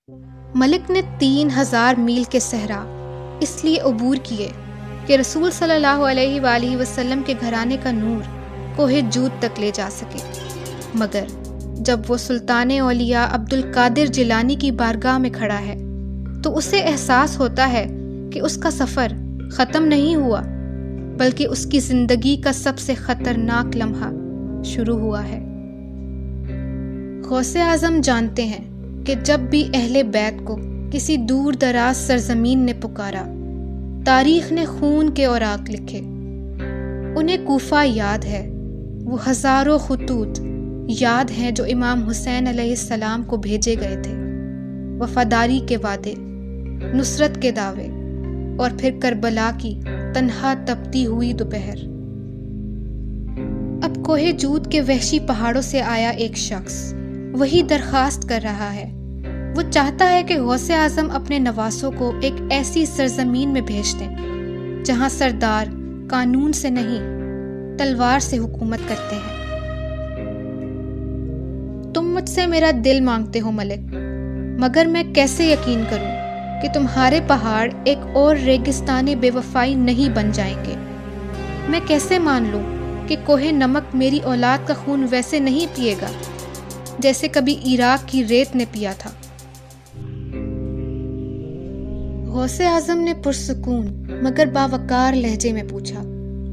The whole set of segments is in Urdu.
ملک نے 3000 میل کے صحرا اس لیے عبور کیے کہ رسول صلی اللہ علیہ وآلہ وسلم کے گھرانے کا نور کوہ جود تک لے جا سکے، مگر جب وہ سلطان اولیاء عبد القادر جیلانی کی بارگاہ میں کھڑا ہے تو اسے احساس ہوتا ہے کہ اس کا سفر ختم نہیں ہوا، بلکہ اس کی زندگی کا سب سے خطرناک لمحہ شروع ہوا ہے۔ غوث اعظم جانتے ہیں کہ جب بھی اہل بیت کو کسی دور دراز سرزمین نے پکارا، تاریخ نے خون کے اوراق لکھے۔ انہیں کوفہ یاد ہے، وہ ہزاروں خطوط یاد ہیں جو امام حسین علیہ السلام کو بھیجے گئے تھے، وفاداری کے وعدے، نصرت کے دعوے، اور پھر کربلا کی تنہا تپتی ہوئی دوپہر۔ اب کوہ جود کے وحشی پہاڑوں سے آیا ایک شخص وہی درخواست کر رہا ہے۔ وہ چاہتا ہے کہ غوث اعظم اپنے نواسوں کو ایک ایسی سرزمین میں بھیج دیں جہاں سردار قانون سے نہیں، تلوار سے حکومت کرتے ہیں۔ تم مجھ سے میرا دل مانگتے ہو ملک، مگر میں کیسے یقین کروں کہ تمہارے پہاڑ ایک اور ریگستان بے وفائی نہیں بن جائیں گے؟ میں کیسے مان لوں کہ کوہ نمک میری اولاد کا خون ویسے نہیں پیے گا جیسے کبھی عراق کی ریت نے پیا تھا؟ غوث اعظم نے پرسکون مگر باوقار لہجے میں پوچھا،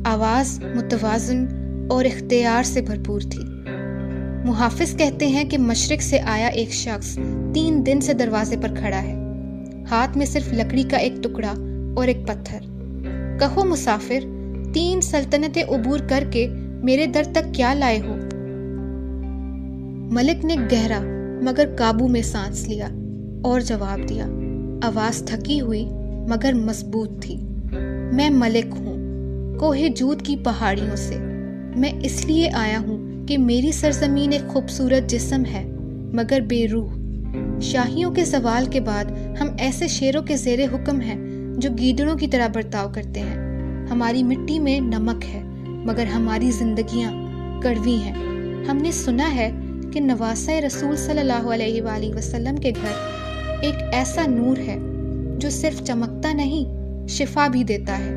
آواز متوازن اور اختیار سے بھرپور تھی۔ محافظ کہتے ہیں کہ مشرق سے آیا ایک شخص 3 دن سے دروازے پر کھڑا ہے، ہاتھ میں صرف لکڑی کا ایک ٹکڑا اور ایک پتھر۔ کہو مسافر، 3 سلطنتیں عبور کر کے میرے در تک کیا لائے ہو؟ ملک نے گہرا مگر قابو میں سانس لیا اور جواب دیا، آواز تھکی ہوئی مگر مضبوط تھی، میں ملک ہوں، کوہ جود کی پہاڑیوں سے۔ میں اس لیے آیا ہوں کہ میری سرزمین ایک خوبصورت جسم ہے مگر بے روح۔ شاہیوں کے زوال کے بعد ہم ایسے شیروں کے زیر حکم ہیں جو گیدڑوں کی طرح برتاؤ کرتے ہیں۔ ہماری مٹی میں نمک ہے مگر ہماری زندگیاں کڑوی ہیں۔ ہم نے سنا ہے کہ نواسۂ رسول صلی اللہ علیہ وآلہ وسلم کے گھر ایک ایسا نور ہے جو صرف چمکتا نہیں، شفا بھی دیتا ہے۔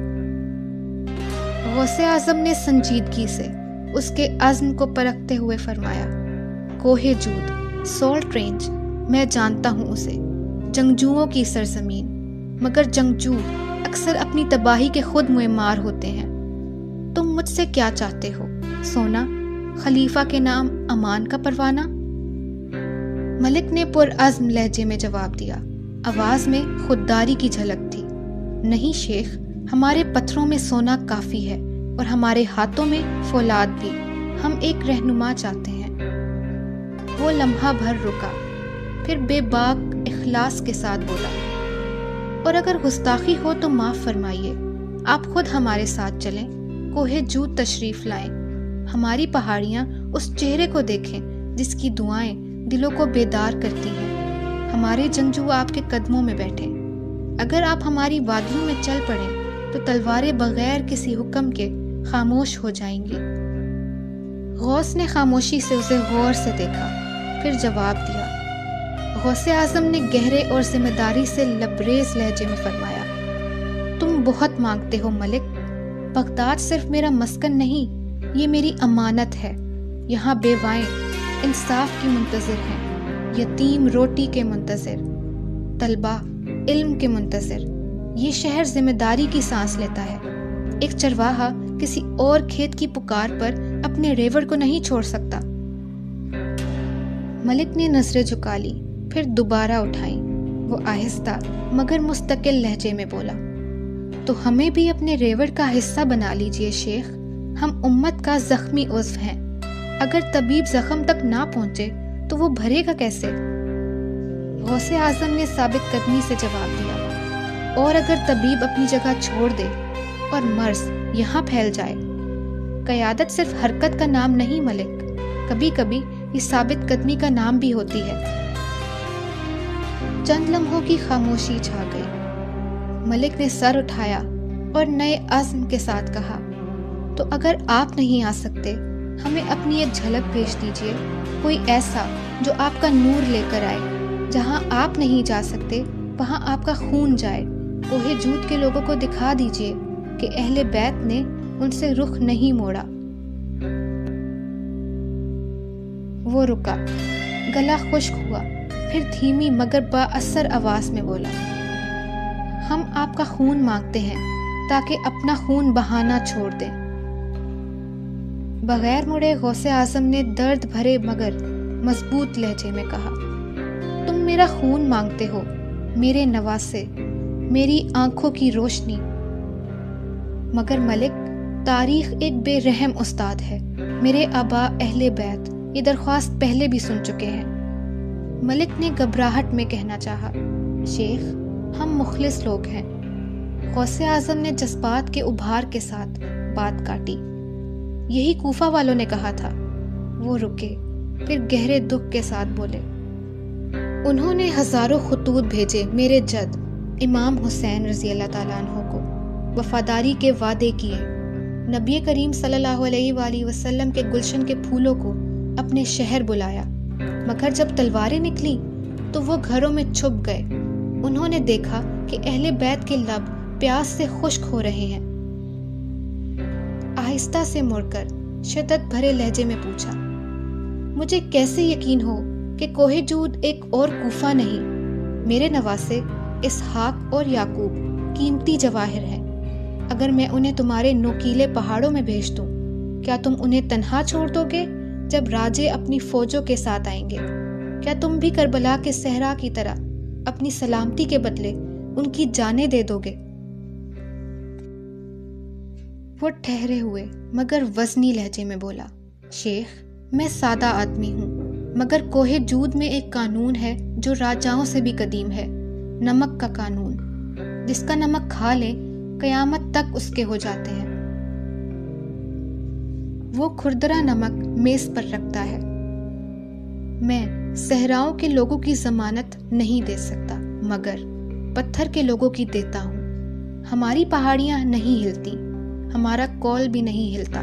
غوث اعظم نے سنجیدگی سے اس کے عزم کو پرکھتے ہوئے فرمایا، کوہ جود، سالٹ رینج، میں جانتا ہوں اسے، جنگجوؤں کی سرزمین، مگر جنگجو اکثر اپنی تباہی کے خود معمار ہوتے ہیں۔ تم مجھ سے کیا چاہتے ہو؟ سونا؟ خلیفہ کے نام امان کا پروانہ؟ ملک نے پرعزم لہجے میں جواب دیا، آواز میں خودداری کی جھلک تھی، نہیں شیخ، ہمارے پتھروں میں سونا کافی ہے اور ہمارے ہاتھوں میں فولاد بھی، ہم ایک رہنما چاہتے ہیں۔ وہ لمحہ بھر رکا، پھر بے باک اخلاص کے ساتھ بولا، اور اگر گستاخی ہو تو معاف فرمائیے، آپ خود ہمارے ساتھ چلیں، کوہ جود تشریف لائیں، ہماری پہاڑیاں اس چہرے کو دیکھیں جس کی دعائیں دلوں کو بیدار کرتی ہیں، ہمارے جنگجو آپ کے قدموں میں بیٹھیں، اگر آپ ہماری وادیوں میں چل پڑیں تو تلواریں بغیر کسی حکم کے خاموش ہو جائیں گی۔ غوث نے خاموشی سے اسے غور سے دیکھا، پھر جواب دیا۔ غوث اعظم نے گہرے اور ذمہ داری سے لبریز لہجے میں فرمایا، تم بہت مانگتے ہو ملک، بغداد صرف میرا مسکن نہیں، یہ میری امانت ہے، یہاں بیوائیں انصاف کی منتظر ہیں، یتیم روٹی کے منتظر، طلبہ علم کے منتظر، یہ شہر ذمہ داری کی سانس لیتا ہے۔ ایک چرواہا کسی اور کھیت کی پکار پر اپنے ریوڑ کو نہیں چھوڑ سکتا۔ ملک نے نظریں جھکا لی، پھر دوبارہ اٹھائیں۔ وہ آہستہ مگر مستقل لہجے میں بولا، تو ہمیں بھی اپنے ریوڑ کا حصہ بنا لیجئے شیخ، ہم امت کا زخمی عضو ہیں، اگر طبیب زخم تک نہ پہنچے تو وہ بھرے گا کیسے؟ غوث اعظم نے ثابت قدمی سے جواب دیا، اور اگر طبیب اپنی جگہ چھوڑ دے اور مرض یہاں پھیل جائے؟ قیادت صرف حرکت کا نام نہیں ملک، کبھی کبھی یہ ثابت قدمی کا نام بھی ہوتی ہے۔ چند لمحوں کی خاموشی چھا گئی۔ ملک نے سر اٹھایا اور نئے عزم کے ساتھ کہا، تو اگر آپ نہیں آ سکتے، ہمیں اپنی ایک جھلک بھیج دیجیے، کوئی ایسا جو آپ کا نور لے کر آئے، جہاں آپ نہیں جا سکتے وہاں آپ کا خون جائے۔ کوہ جود کے لوگوں کو دکھا دیجئے کہ اہل بیت نے ان سے رخ نہیں موڑا۔ وہ رکا، گلا خشک ہوا، پھر دھیمی مگر با اثر آواز میں بولا، ہم آپ کا خون مانگتے ہیں تاکہ اپنا خون بہانا چھوڑ دیں۔ بغیر مڑے غوث اعظم نے درد بھرے مگر مضبوط لہجے میں کہا، تم میرا خون مانگتے ہو، میرے نواسے، میری آنکھوں کی روشنی، مگر ملک، تاریخ ایک بے رحم استاد ہے۔ میرے آبا اہل بیت یہ درخواست پہلے بھی سن چکے ہیں۔ ملک نے گھبراہٹ میں کہنا چاہا، شیخ، ہم مخلص لوگ ہیں۔ غوث اعظم نے جذبات کے ابھار کے ساتھ بات کاٹی، یہی کوفہ والوں نے کہا تھا۔ وہ رکے، پھر گہرے دکھ کے ساتھ بولے، انہوں نے ہزاروں خطوط بھیجے میرے جد امام حسین رضی اللہ تعالیٰ عنہ کو، وفاداری کے وعدے کیے، نبی کریم صلی اللہ علیہ وآلہ وسلم کے گلشن کے پھولوں کو اپنے شہر بلایا، مگر جب تلواریں نکلیں تو وہ گھروں میں چھپ گئے۔ انہوں نے دیکھا کہ اہل بیت کے لب پیاس سے خشک ہو رہے ہیں۔ آہستہ سے مڑ کر شدت بھرے لہجے میں پوچھا، مجھے کیسے یقین ہو کہ کوہ جود ایک اور کوفہ نہیں؟ میرے نواسے اسحاق اور یعقوب قیمتی جواہر ہیں۔ اگر میں انہیں تمہارے نوکیلے پہاڑوں میں بھیج دوں، کیا تم انہیں تنہا چھوڑ دو گے جب راجے اپنی فوجوں کے ساتھ آئیں گے؟ کیا تم بھی کربلا کے صحرا کی طرح اپنی سلامتی کے بدلے ان کی جانیں دے دو گے؟ وہ ٹھہرے ہوئے مگر وزنی لہجے میں بولا، شیخ، میں سادہ آدمی ہوں، مگر کوہ جود میں ایک قانون ہے جو راجاؤں سے بھی قدیم ہے، نمک کا قانون۔ جس کا نمک کھا لے قیامت تک اس کے ہو جاتے ہیں۔ وہ کھردرا نمک میز پر رکھتا ہے۔ میں صحراؤں کے لوگوں کی ضمانت نہیں دے سکتا، مگر پتھر کے لوگوں کی دیتا ہوں۔ ہماری پہاڑیاں نہیں ہلتی، ہمارا کول بھی نہیں ہلتا۔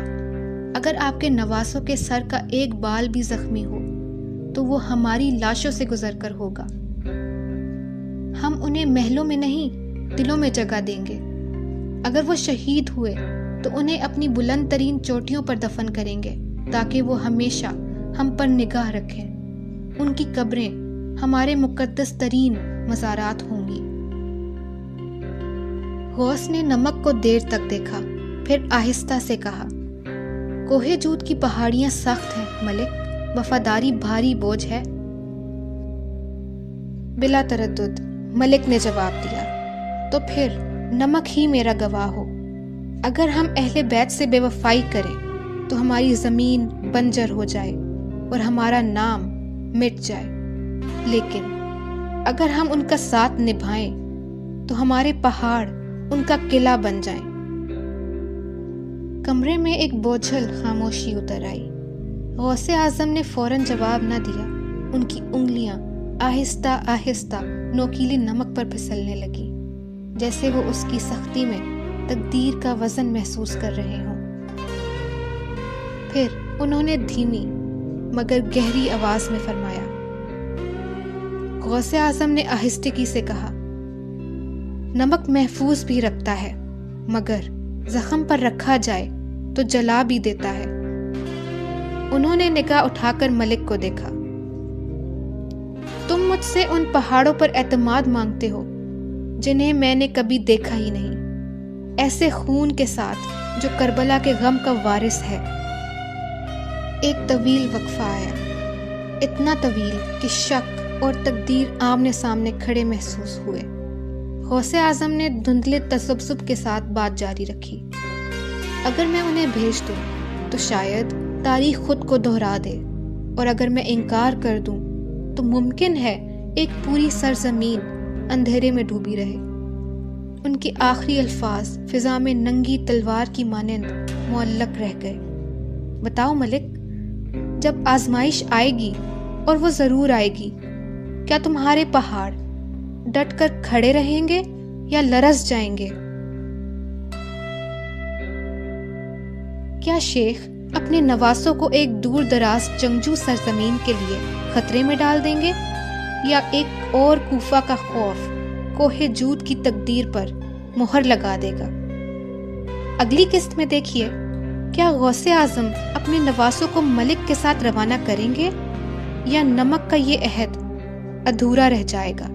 اگر آپ کے نواسوں کے سر کا ایک بال بھی زخمی ہو تو وہ ہماری لاشوں سے گزر کر ہوگا۔ ہم انہیں محلوں میں نہیں، دلوں میں جگہ دیں گے۔ اگر وہ شہید ہوئے تو انہیں اپنی بلند ترین چوٹیوں پر دفن کریں گے تاکہ وہ ہمیشہ ہم پر نگاہ رکھیں۔ ان کی قبریں ہمارے مقدس ترین مزارات ہوں گی۔ غوث نے نمک کو دیر تک دیکھا، پھر آہستہ سے کہا، کوہ جود کی پہاڑیاں سخت ہیں ملک، وفاداری بھاری بوجھ ہے۔ بلا تردد ملک نے جواب دیا، تو پھر نمک ہی میرا گواہ ہو۔ اگر ہم اہل بیت سے بے وفائی کریں تو ہماری زمین بنجر ہو جائے اور ہمارا نام مٹ جائے، لیکن اگر ہم ان کا ساتھ نبھائیں تو ہمارے پہاڑ ان کا قلعہ بن جائیں۔ کمرے میں ایک بوجھل خاموشی اتر آئی۔ غوث اعظم نے فوراً جواب نہ دیا۔ ان کی انگلیاں آہستہ آہستہ نوکیلے نمک پر پھسلنے لگی، جیسے وہ اس کی سختی میں تقدیر کا وزن محسوس کر رہے ہوں۔ پھر انہوں نے دھیمی مگر گہری آواز میں فرمایا، غوث اعظم نے آہستگی سے کہا، نمک محفوظ بھی رکھتا ہے، مگر زخم پر رکھا جائے تو جلا بھی دیتا ہے۔ انہوں نے نگاہ اٹھا کر ملک کو دیکھا، تم مجھ سے ان پہاڑوں پر اعتماد مانگتے ہو جنہیں میں نے کبھی دیکھا ہی نہیں، ایسے خون کے ساتھ جو کربلا کے غم کا وارث ہے۔ ایک طویل وقفہ آیا، اتنا طویل کہ شک اور تقدیر آمنے سامنے کھڑے محسوس ہوئے۔ غوث اعظم نے دھندلے تذبذب کے ساتھ بات جاری رکھی، اگر میں انہیں بھیج دوں تو شاید تاریخ خود کو دہرا دے، اور اگر میں انکار کر دوں تو ممکن ہے ایک پوری سرزمین اندھیرے میں ڈوبی رہے۔ ان کے آخری الفاظ فضا میں ننگی تلوار کی مانند معلق رہ گئے۔ بتاؤ ملک، جب آزمائش آئے گی، اور وہ ضرور آئے گی، کیا تمہارے پہاڑ ڈٹ کر کھڑے رہیں گے یا لرز جائیں گے؟ کیا شیخ اپنے نواسوں کو ایک دور دراز جنگجو سرزمین کے لیے خطرے میں ڈال دیں گے؟ یا ایک اور کوفہ کا خوف کوہ جود کی تقدیر پر مہر لگا دے گا؟ اگلی قسط میں دیکھیے، کیا غوث اعظم اپنے نواسوں کو ملک کے ساتھ روانہ کریں گے یا نمک کا یہ عہد ادھورا رہ جائے گا؟